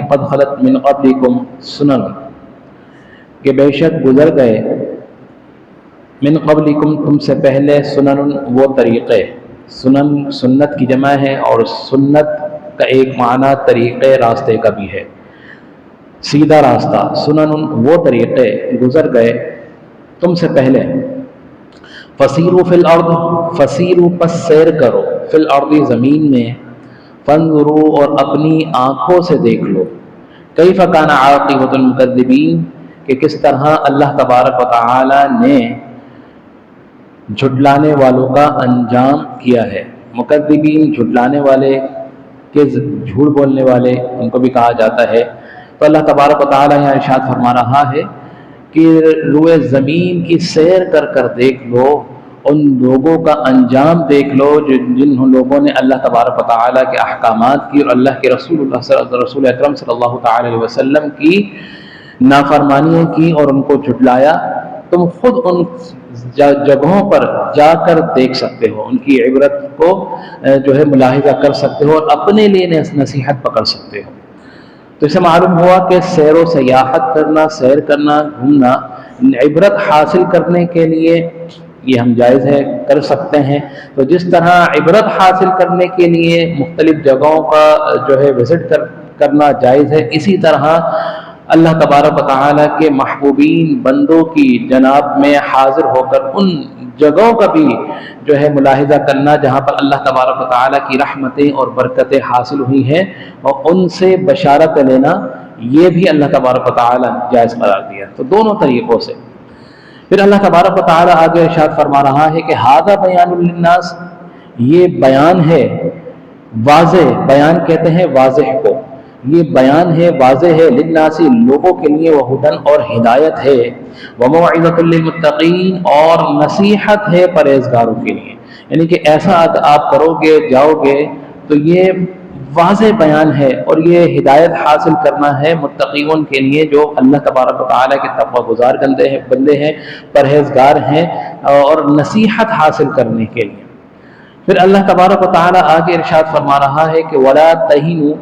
قد خلت من قبلکم سنن، کہ بے شک گزر گئے من قبلکم تم سے پہلے سنن وہ طریقے، سنن سنت کی جمع ہے اور سنت کا ایک معنی طریقے راستے کا بھی ہے، سیدھا راستہ، سنن وہ طریقے گزر گئے تم سے پہلے، فسیروا فی الارض فسیروا پس سیر کرو، فی الارض زمین میں، فانظروا اور اپنی آنکھوں سے دیکھ لو، کیف کان عاقبۃ المکذبین کہ کس طرح اللہ تبارک و تعالی نے جھٹلانے والوں کا انجام کیا ہے۔ مکذبین جھٹلانے والے کے جھوٹ بولنے والے ان کو بھی کہا جاتا ہے۔ تو اللہ تبارک و تعالی یہاں ارشاد فرما رہا ہے کہ روئے زمین کی سیر کر کر دیکھ لو، ان لوگوں کا انجام دیکھ لو جن لوگوں نے اللہ تبارک و تعالی کے احکامات کی اور اللہ کے رسول اکرم صلی اللہ تعالی علیہ وسلم کی نافرمانیاں کی اور ان کو جھٹلایا۔ تم خود ان جگہوں پر جا کر دیکھ سکتے ہو، ان کی عبرت کو جو ہے ملاحظہ کر سکتے ہو اور اپنے لیے نصیحت پکڑ سکتے ہو۔ تو اسے معلوم ہوا کہ سیر و سیاحت کرنا، سیر کرنا، گھومنا عبرت حاصل کرنے کے لیے یہ ہم جائز ہے، کر سکتے ہیں۔ تو جس طرح عبرت حاصل کرنے کے لیے مختلف جگہوں کا جو ہے وزٹ کرنا جائز ہے، اسی طرح اللہ تبارک و تعالیٰ کے محبوبین بندوں کی جناب میں حاضر ہو کر ان جگہوں کا بھی جو ہے ملاحظہ کرنا جہاں پر اللہ تبارک و تعالیٰ کی رحمتیں اور برکتیں حاصل ہوئی ہیں اور ان سے بشارت لینا، یہ بھی اللہ تبارک و تعالیٰ جائز قرار دیا۔ تو دونوں طریقوں سے پھر اللہ تبارک و تعالیٰ آگے ارشاد فرما رہا ہے کہ ھذا بیان للناس، یہ بیان ہے، واضح بیان کہتے ہیں واضح کو، یہ بیان ہے، واضح ہے، للناس لوگوں کے لیے، وہدن اور ہدایت ہے، وموعظۃ للمتقین اور نصیحت ہے پرہیزگاروں کے لیے۔ یعنی کہ ایسا آپ کرو گے، جاؤ گے تو یہ واضح بیان ہے اور یہ ہدایت حاصل کرنا ہے متقین کے لیے جو اللہ تبارک و تعالیٰ کے تقوی گزار بندے ہیں، پرہیزگار ہیں، اور نصیحت حاصل کرنے کے لیے۔ پھر اللہ تبارک و تعالیٰ آگے ارشاد فرما رہا ہے کہ ولا تہینوا،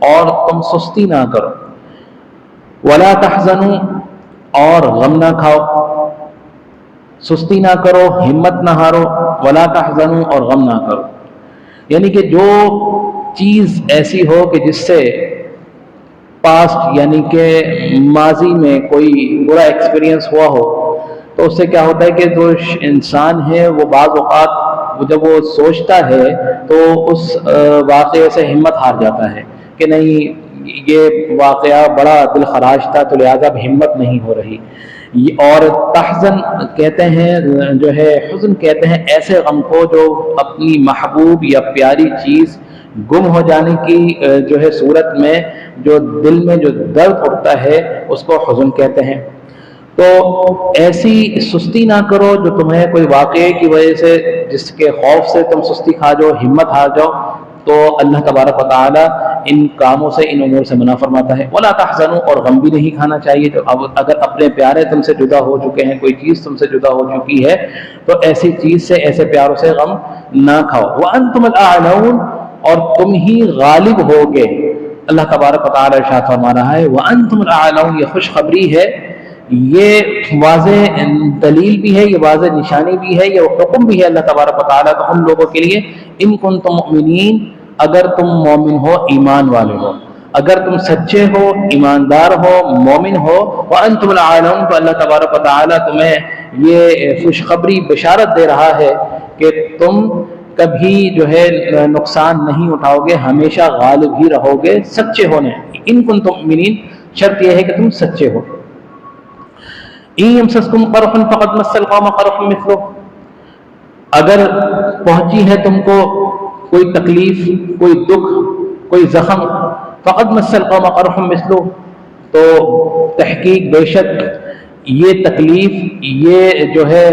اور تم سستی نہ کرو، ولا تحزنوا اور غم نہ کھاؤ، سستی نہ کرو، ہمت نہ ہارو، ولا تحزنوا اور غم نہ کرو۔ یعنی کہ جو چیز ایسی ہو کہ جس سے پاسٹ یعنی کہ ماضی میں کوئی برا ایکسپیرینس ہوا ہو، تو اس سے کیا ہوتا ہے کہ جو انسان ہے وہ بعض اوقات جب وہ سوچتا ہے تو اس واقعے سے ہمت ہار جاتا ہے کہ نہیں یہ واقعہ بڑا دل خراش تھا تو لہذا اب ہمت نہیں ہو رہی۔ اور تحزن کہتے ہیں جو ہے، حزن کہتے ہیں ایسے غم کو جو اپنی محبوب یا پیاری چیز گم ہو جانے کی جو ہے صورت میں جو دل میں جو درد اٹھتا ہے اس کو حزن کہتے ہیں۔ تو ایسی سستی نہ کرو جو تمہیں کوئی واقعے کی وجہ سے جس کے خوف سے تم سستی کھا جاؤ، ہمت ہار جاؤ، تو اللہ تبارک و تعالیٰ ان کاموں سے، ان امور سے منع فرماتا ہے۔ ولا تحزنوا اور غم بھی نہیں کھانا چاہیے۔ جو اگر اپنے پیارے تم سے جدا ہو چکے ہیں، کوئی چیز تم سے جدا ہو چکی ہے، تو ایسی چیز سے، ایسے پیاروں سے غم نہ کھاؤ۔ وانتم الاعلون اور تم ہی غالب ہوگے۔ اللہ تبارک و تعالیٰ ارشاد فرما رہا ہے وانتم الاعلون، یہ خوشخبری ہے، یہ واضح دلیل بھی ہے، یہ واضح نشانی بھی ہے، یہ حکم بھی ہے اللہ تبارک و تعالیٰ کا ان لوگوں کے لیے، ان کنتم مؤمنین، اگر تم مومن ہو، ایمان والے ہو، اگر تم سچے ہو، ایماندار ہو، مومن ہو، وانتم العالمون، تو اللہ تبارک و تعالیٰ تمہیں یہ خوشخبری بشارت دے رہا ہے کہ تم کبھی جو ہے نقصان نہیں اٹھاؤ گے، ہمیشہ غالب ہی رہو گے سچے ہونے۔ ان کنتم مؤمنین، شرط یہ ہے کہ تم سچے ہو۔ ان یمسسکم قرح فقد مس القوم قرح مثلہ، اگر پہنچی ہے تم کو کوئی تکلیف، کوئی دکھ، کوئی زخم، فقد مس القوم قرح مثلہ، تو تحقیق بے شک یہ تکلیف، یہ جو ہے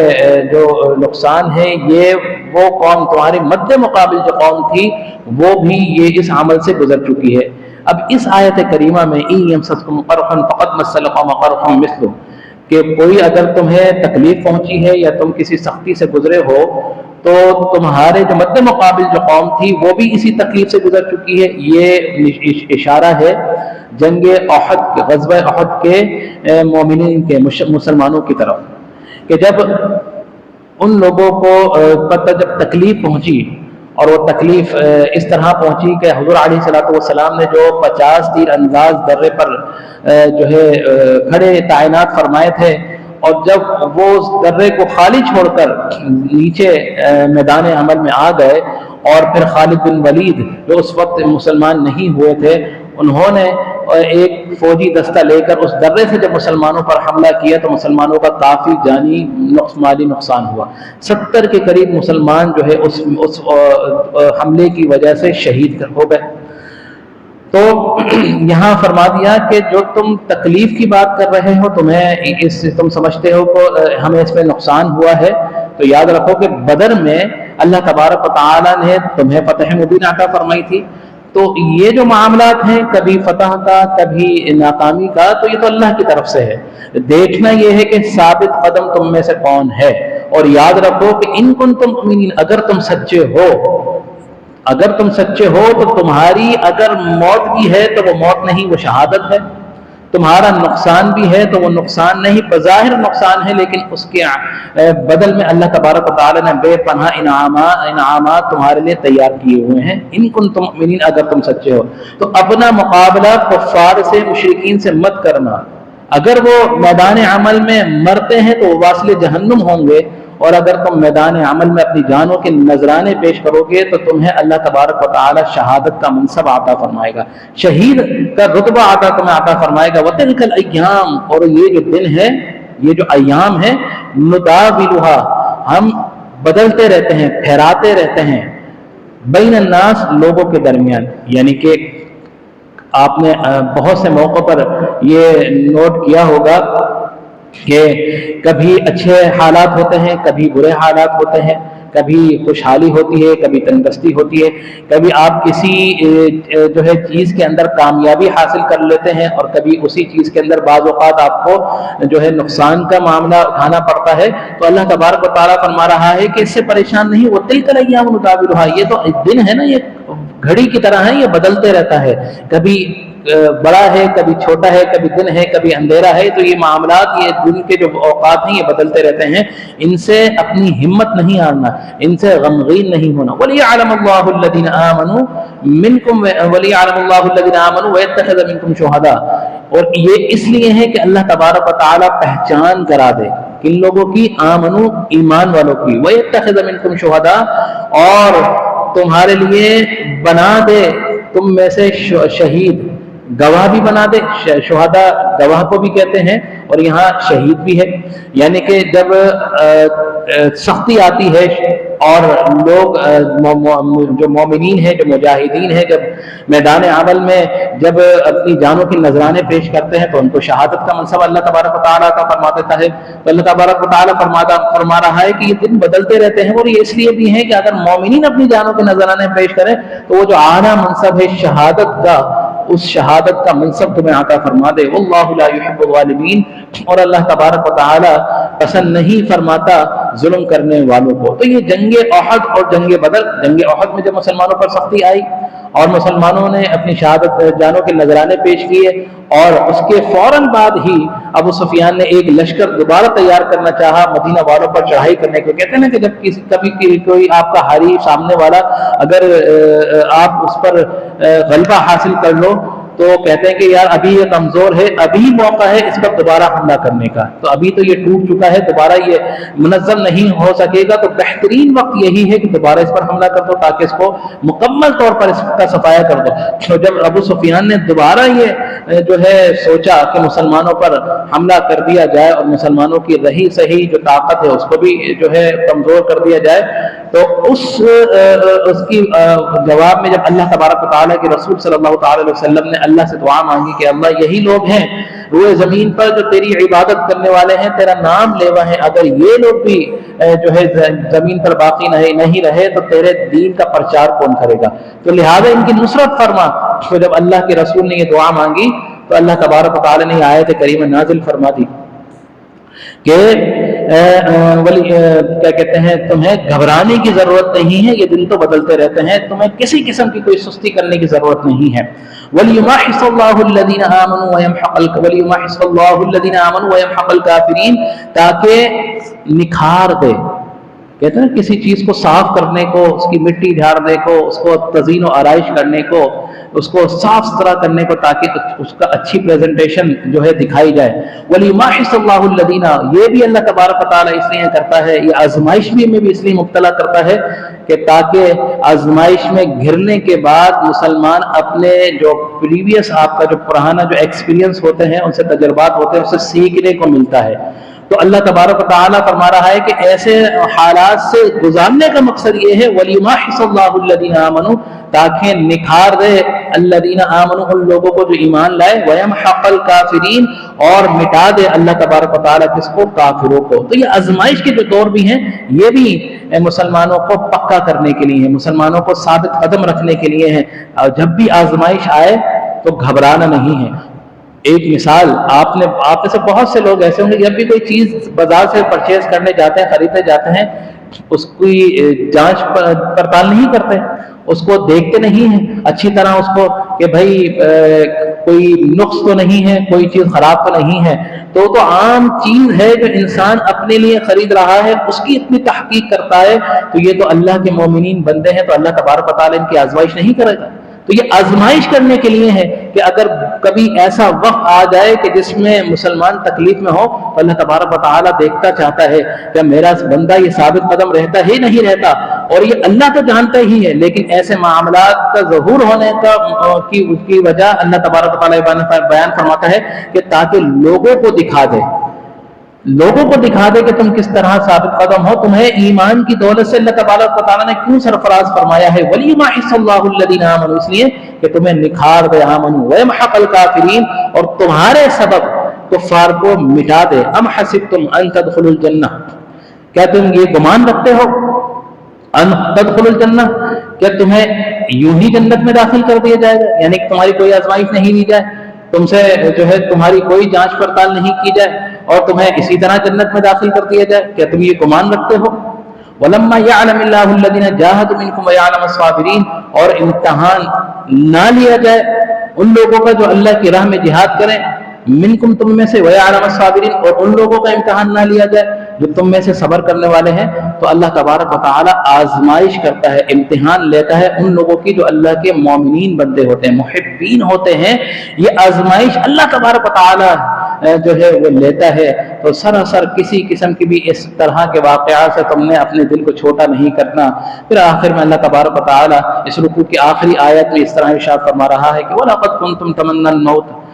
جو نقصان ہے، یہ وہ قوم تمہارے مد مقابل جو قوم تھی وہ بھی یہ اس عمل سے گزر چکی ہے۔ اب اس آیت کریمہ میں ان یمسسکم قرح فقد مس القوم قرح مثلہ، کہ کوئی اگر تمہیں تکلیف پہنچی ہے یا تم کسی سختی سے گزرے ہو تو تمہارے جو مد مقابل جو قوم تھی وہ بھی اسی تکلیف سے گزر چکی ہے، یہ اشارہ ہے جنگ احد کے غزوہ احد کے مومنین کے مسلمانوں کی طرف، کہ جب ان لوگوں کو پتہ جب تکلیف پہنچی، اور وہ تکلیف اس طرح پہنچی کہ حضور علیہ الصلوۃ والسلام نے جو 50 تیر انداز درے پر جو ہے کھڑے تعینات فرمائے تھے، اور جب وہ اس درے کو خالی چھوڑ کر نیچے میدان عمل میں آ گئے، اور پھر خالد بن ولید جو اس وقت مسلمان نہیں ہوئے تھے، انہوں نے ایک فوجی دستہ لے کر اس درے سے جب مسلمانوں پر حملہ کیا تو مسلمانوں کا کافی جانی مالی نقصان ہوا۔ 70 کے قریب مسلمان جو ہے اس حملے کی وجہ سے شہید ہو گئے۔ تو یہاں فرما دیا کہ جو تم تکلیف کی بات کر رہے ہو، تم سمجھتے ہو کہ ہمیں اس میں نقصان ہوا ہے، تو یاد رکھو کہ بدر میں اللہ تبارک و تعالی نے تمہیں فتح مبین عطا فرمائی تھی۔ تو یہ جو معاملات ہیں، کبھی فتح کا کبھی ناکامی کا، تو یہ تو اللہ کی طرف سے ہے۔ دیکھنا یہ ہے کہ ثابت قدم تم میں سے کون ہے، اور یاد رکھو کہ ان کنتم مؤمنین، اگر تم سچے ہو تو تمہاری اگر موت بھی ہے تو وہ موت نہیں، وہ شہادت ہے۔ تمہارا نقصان بھی ہے تو وہ نقصان نہیں، بظاہر نقصان ہے، لیکن اس کے بدل میں اللہ تبارک و تعالی نے بے پناہ انعامات تمہارے لیے تیار کیے ہوئے ہیں۔ ان کنتم مؤمنین، اگر تم سچے ہو تو اپنا مقابلہ کفار سے، مشرکین سے مت کرنا۔ اگر وہ میدان عمل میں مرتے ہیں تو وہ واصل جہنم ہوں گے، اور اگر تم میدان عمل میں اپنی جانوں کے نذرانے پیش کرو گے تو تمہیں اللہ تبارک و تعالی شہادت کا منصب عطا فرمائے گا، شہید کا رتبہ تمہیں عطا فرمائے گا۔ وَتِلْكَ الْأَيَّامُ، اور یہ جو دن ہے، یہ جو ایام ہے، نُدَاوِلُهَا، ہم بدلتے رہتے ہیں، پھیراتے رہتے ہیں، بین الناس، لوگوں کے درمیان۔ یعنی کہ آپ نے بہت سے موقع پر یہ نوٹ کیا ہوگا کہ کبھی اچھے حالات ہوتے ہیں، کبھی برے حالات ہوتے ہیں، کبھی خوشحالی ہوتی ہے، کبھی تنگستی ہوتی ہے، کبھی آپ کسی جو ہے چیز کے اندر کامیابی حاصل کر لیتے ہیں، اور کبھی اسی چیز کے اندر بعض اوقات آپ کو جو ہے نقصان کا معاملہ اٹھانا پڑتا ہے۔ تو اللہ تبارک و تعالیٰ فرما رہا ہے کہ اس سے پریشان نہیں، وہ تلک الایام نداولها، یہ تو دن ہے نا، یہ گھڑی کی طرح ہے، یہ بدلتے رہتا ہے، کبھی بڑا ہے، کبھی چھوٹا ہے، کبھی دن ہے، کبھی اندھیرا ہے۔ تو یہ معاملات، یہ دن کے جو اوقات ہیں، یہ بدلتے رہتے ہیں، ان سے اپنی ہمت نہیں ہارنا، ان سے غمگین نہیں ہونا۔ وَلِيَعْلَمَ اللَّهُ الَّذِينَ آمَنُوا مِنْكُمْ وَلِيَعْلَمَ اللَّهُ الَّذِينَ آمَنُوا وَيَتَّخِذَ مِنْكُمْ شُهَدَاءَ، اور یہ اس لیے ہے کہ اللہ تبارک و تعالی پہچان کرا دے کن لوگوں کی، آمنو، ایمان والوں کی، وَيَتَّخِذَ مِنْكُمْ شُهَدَاءَ، اور تمہارے لیے بنا دے تم میں سے شہید، گواہ بھی بنا دے۔ شہداء گواہ کو بھی کہتے ہیں، اور یہاں شہید بھی ہے۔ یعنی کہ جب سختی آتی ہے اور لوگ جو مومنین ہیں، جو مجاہدین ہیں، جب میدان عمل میں جب اپنی جانوں کے نذرانے پیش کرتے ہیں تو ان کو شہادت کا منصب اللہ تبارک و تعالیٰ کا فرما دیتا ہے۔ تو اللہ تبارک و تعالیٰ فرما رہا ہے کہ یہ دن بدلتے رہتے ہیں، اور یہ اس لیے بھی ہیں کہ اگر مومنین اپنی جانوں کے نذرانے پیش کریں تو وہ جو اعلیٰ منصب ہے شہادت کا، اس شہادت کا منصب تمہیں عطا فرما دے۔ واللہ لا يحب الظالمین، اور اللہ تبارک و تعالی پسند نہیں فرماتا ظلم کرنے والوں کو۔ تو یہ جنگ احد اور جنگ بدر، جنگ احد میں جب مسلمانوں پر سختی آئی اور مسلمانوں نے اپنی شہادت جانوں کے نذرانے پیش کیے، اور اس کے فوراً بعد ہی ابو سفیان نے ایک لشکر دوبارہ تیار کرنا چاہا مدینہ والوں پر چڑھائی کرنے کو۔ کہتے ہیں نا کہ جب کبھی کوئی آپ کا حریف سامنے والا، اگر آپ اس پر غلبہ حاصل کر لو تو کہتے ہیں کہ یار ابھی یہ کمزور ہے، ابھی موقع ہے اس پر دوبارہ حملہ کرنے کا، تو ابھی تو یہ ٹوٹ چکا ہے، دوبارہ یہ منظم نہیں ہو سکے گا، تو بہترین وقت یہی ہے کہ دوبارہ اس پر حملہ کر دو تاکہ اس کو مکمل طور پر اس کا صفایا کر دو۔ تو جب ابو سفیان نے دوبارہ یہ جو ہے سوچا کہ مسلمانوں پر حملہ کر دیا جائے اور مسلمانوں کی رہی صحیح جو طاقت ہے اس کو بھی جو ہے کمزور کر دیا جائے، تو اس کی جواب میں جب اللہ تبارک و تعالیٰ کے رسول صلی اللہ تعالی علیہ وسلم نے اللہ سے دعا مانگی کہ اللہ یہی لوگ ہیں روئے زمین پر جو تیری عبادت کرنے والے ہیں، تیرا نام لیوا ہیں، اگر یہ لوگ بھی جو ہے زمین پر باقی نہیں رہے تو تیرے دین کا پرچار کون کرے گا، تو لہذا ان کی نصرت فرما۔ تو جب اللہ کے رسول نے یہ دعا مانگی تو اللہ تبارک و تعالی نے آیت کریمہ نازل فرما دی کہ کیا کہتے ہیں تمہیں گھبرانے کی ضرورت نہیں ہے، یہ دن تو بدلتے رہتے ہیں، تمہیں کسی قسم کی کوئی سستی کرنے کی ضرورت نہیں ہے۔ وَلِيُمَحِّصَ اللَّهُ الَّذِينَ آمَنُوا وَيَمْحَقَ الْكَافِرِينَ، تاکہ نکھار دے، کہتے ہیں کسی چیز کو صاف کرنے کو، اس کی مٹی جھاڑنے کو، اس کو تزئین و آرائش کرنے کو، اس کو صاف ستھرا کرنے کو، تاکہ اس کا اچھی پریزنٹیشن جو ہے دکھائی جائے۔ وَلِيُمَحِّصَ اللَّهُ الَّذِينَ، یہ بھی اللہ تبارک و تعالیٰ اس لیے کرتا ہے، یہ آزمائش میں بھی اس لیے مبتلا کرتا ہے کہ تاکہ آزمائش میں گھرنے کے بعد مسلمان اپنے جو پریویس آپ کا جو پرانا جو ایکسپیرینس ہوتے ہیں، ان سے تجربات ہوتے ہیں، اس سے سیکھنے کو ملتا ہے۔ تو اللہ تبارک و تعالیٰ فرما رہا ہے کہ ایسے حالات سے گزارنے کا مقصد یہ ہے وَلِيُمَحِّصَ اللَّهُ الَّذِينَ آمَنُوا، تاکہ نکھار دے الذین آمنوا، ان لوگوں کو جو ایمان لائے، وَيَمْحَقَ الْكَافِرِينَ، اور مٹا دے اللہ تبارک و تعالیٰ کس کو؟ کافروں کو۔ تو یہ آزمائش کے جو دور بھی ہیں، یہ بھی مسلمانوں کو پکا کرنے کے لیے ہیں، مسلمانوں کو ثابت قدم رکھنے کے لیے ہیں، اور جب بھی آزمائش آئے تو گھبرانا نہیں ہے۔ ایک مثال، آپ میں سے بہت سے لوگ ایسے ہوں گے، جب بھی کوئی چیز بازار سے پرچیز کرنے جاتے ہیں، خریدنے جاتے ہیں، اس کی جانچ پڑتال نہیں کرتے، اس کو دیکھتے نہیں ہیں اچھی طرح اس کو کہ بھائی کوئی نقص تو نہیں ہے، کوئی چیز خراب تو نہیں ہے۔ تو عام چیز ہے جو انسان اپنے لیے خرید رہا ہے، اس کی اتنی تحقیق کرتا ہے، تو یہ تو اللہ کے مومنین بندے ہیں، تو اللہ تبارک و تعالیٰ ان کی آزمائش نہیں کرے گا۔ تو یہ آزمائش کرنے کے لیے ہے کہ اگر کبھی ایسا وقت آ جائے کہ جس میں مسلمان تکلیف میں ہو، تو اللہ تبارک و تعالیٰ دیکھتا چاہتا ہے کہ میرا بندہ یہ ثابت قدم رہتا ہے نہیں رہتا، اور یہ اللہ تو جانتا ہی ہے، لیکن ایسے معاملات کا ظہور ہونے کی وجہ اللہ تبارک و تعالیٰ بیان فرماتا ہے کہ تاکہ لوگوں کو دکھا دے، لوگوں کو دکھا دے کہ تم کس طرح ثابت قدم ہو۔ تمہیں ایمان کی دولت سے اللہ تبارک و تعالیٰ نے کیوں سرفراز فرمایا ہے وَلِيُمَحِّصَ اللَّهُ الَّذِينَ آمَنُوا، اس لیے کہ تمہیں نکھار دے آمنوا وَيَمْحَقَ الْكَافِرِينَ، اور تمہارے سبب کفار کو مٹا دے۔ ام حسبتم ان تدخلوا الجنہ، کیا تم یہ گمان رکھتے ہو ان تدخلوا الجنہ، کیا تمہیں یوں ہی جنت میں داخل کر دیا جائے گا، یعنی کہ تمہاری کوئی آزمائش نہیں لی جائے، تم سے جو ہے تمہاری کوئی جانچ پڑتال نہیں کی جائے اور تمہیں اسی طرح جنت میں داخل کر دیا جائے، کیا تم یہ گمان رکھتے ہو؟ وَلَمَّا يَعْلَمِ اللَّهُ الَّذِينَ جَاهَدُوا مِنكُمْ وَيَعْلَمَ الصَّابِرِينَ، اور امتحان نہ لیا جائے ان لوگوں کا جو اللہ کی راہ میں جہاد کریں، منکم تم میں سے، وَيَعْلَمَ الصَّابِرِينَ، اور ان لوگوں کا امتحان نہ لیا جائے جو تم میں سے صبر کرنے والے ہیں۔ تو اللہ تبارک و تعالیٰ آزمائش کرتا ہے، امتحان لیتا ہے ان لوگوں کی جو اللہ کے مومنین بندے ہوتے ہیں، محبین ہوتے ہیں۔ یہ آزمائش اللہ تبارک و تعالیٰ جو ہے وہ لیتا ہے۔ تو سراسر کسی قسم کی بھی اس طرح کے واقعات سے تم نے اپنے دل کو چھوٹا نہیں کرنا۔ پھر آخر میں اللہ تبارک و تعالیٰ اس رکوع کی آخری آیت میں اس طرح ارشاد فرما رہا ہے کہ وَلَقَدْ كُنْتُمْ تَمَنَّوْنَ الْمَوْتَ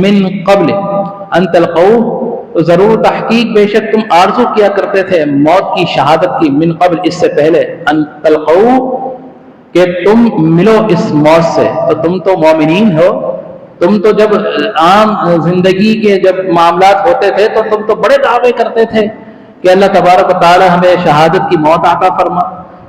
مِن قبل ان تلقوه، ضرور تحقیق بے شک تم آرزو کیا کرتے تھے موت کی، شہادت کی، من قبل اس سے پہلے، ان تلقوه کہ تم ملو اس موت سے۔ تو تم تو مومنین ہو، تم تو جب عام زندگی کے جب معاملات ہوتے تھے تو تم تو بڑے دعوے کرتے تھے کہ اللہ تبارک و تعالی ہمیں شہادت کی موت عطا فرما،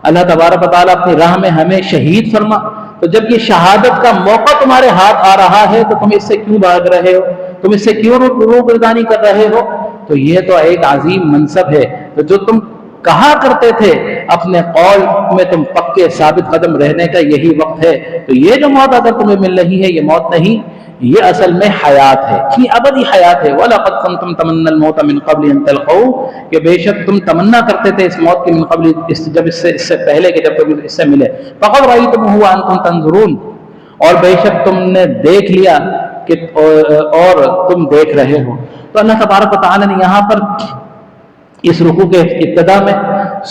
اللہ تبارک و تعالیٰ اپنی راہ میں ہمیں شہید فرما۔ تو جب یہ شہادت کا موقع تمہارے ہاتھ آ رہا ہے تو تم اس سے کیوں بھاگ رہے ہو، تم اس سے کیوں روگردانی کر رہے ہو؟ تو یہ تو ایک عظیم منصب ہے۔ تو جو تم کہا کرتے تھے اپنے قول میں تم پکے ثابت قدم رہنے کا یہی وقت ہے۔ تو یہ جو موت اگر تمہیں مل رہی ہے، یہ موت نہیں، یہ اصل میں حیات ہے، یہ ابدی حیات ہے۔ وَلَقَدْ كُنْتُمْ تَمَنَّوْنَ الْمَوْتَ مِنْ قَبْلِ أَنْ تَلْقَوْهُ، کہ بے شک تم تمنا کرتے تھے اس موت کی، من قبل جب اس سے پہلے کہ جب تم اس سے ملے، فَقَدْ رَأَيْتُمُوهُ وَأَنْتُمْ تَنْظُرُونَ، اور بے شک تم نے دیکھ لیا کہ اور تم دیکھ رہے ہو۔ تو اللہ تبارک و تعالی نے یہاں پر اس رکوع کے ابتدا میں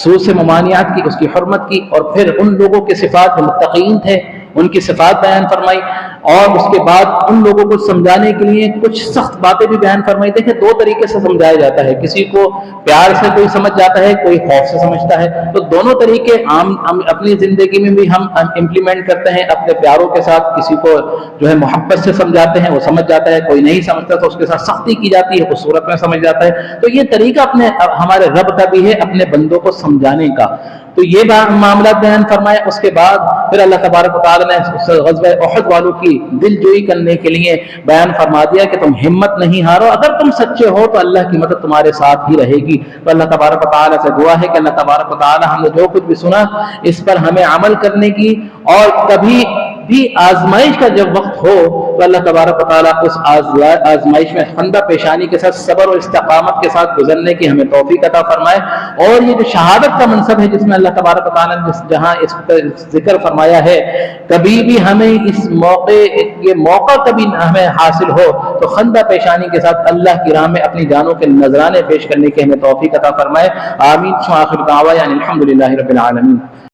سود سے ممانعت کی، اس کی حرمت کی، اور پھر ان لوگوں کے صفات جو متقین تھے ان کی صفات بیان فرمائی، اور اس کے بعد ان لوگوں کو سمجھانے کے لیے کچھ سخت باتیں بھی بیان فرمائی۔ دیکھیں دو طریقے سے سمجھایا جاتا ہے، کسی کو پیار سے کوئی سمجھ جاتا ہے، کوئی خوف سے سمجھتا ہے۔ تو دونوں طریقے عام اپنی زندگی میں بھی ہم امپلیمنٹ کرتے ہیں اپنے پیاروں کے ساتھ، کسی کو جو ہے محبت سے سمجھاتے ہیں وہ سمجھ جاتا ہے، کوئی نہیں سمجھتا تو اس کے ساتھ سختی کی جاتی ہے، اس صورت میں سمجھ جاتا ہے۔ تو یہ طریقہ اپنے ہمارے رب کا بھی ہے اپنے بندوں کو سمجھانے کا۔ تو یہ معاملات بیان فرمایا۔ اس کے بعد پھر اللہ تبارک و تعالیٰ نے غزوہ احد والوں کی دل جوئی کرنے کے لیے بیان فرما دیا کہ تم ہمت نہیں ہارو، اگر تم سچے ہو تو اللہ کی مدد تمہارے ساتھ ہی رہے گی۔ تو اللہ تبارک و تعالیٰ سے دعا ہے کہ اللہ تبارک و تعالیٰ ہم نے جو کچھ بھی سنا اس پر ہمیں عمل کرنے کی، اور کبھی بھی آزمائش کا جب وقت ہو تو اللہ تبارک و تعالیٰ اس آزمائش میں خندہ پیشانی کے ساتھ صبر اور استقامت کے ساتھ گزرنے کی ہمیں توفیق عطا فرمائے۔ اور یہ جو شہادت کا منصب ہے جس میں اللہ تبارک و تعالیٰ نے جہاں اس کا ذکر فرمایا ہے، کبھی بھی ہمیں یہ موقع کبھی ہمیں حاصل ہو تو خندہ پیشانی کے ساتھ اللہ کی راہ میں اپنی جانوں کے نذرانے پیش کرنے کی ہمیں توفیق عطا فرمائے۔ آمین۔ آخر دعوانا الحمدللہ رب العالمین۔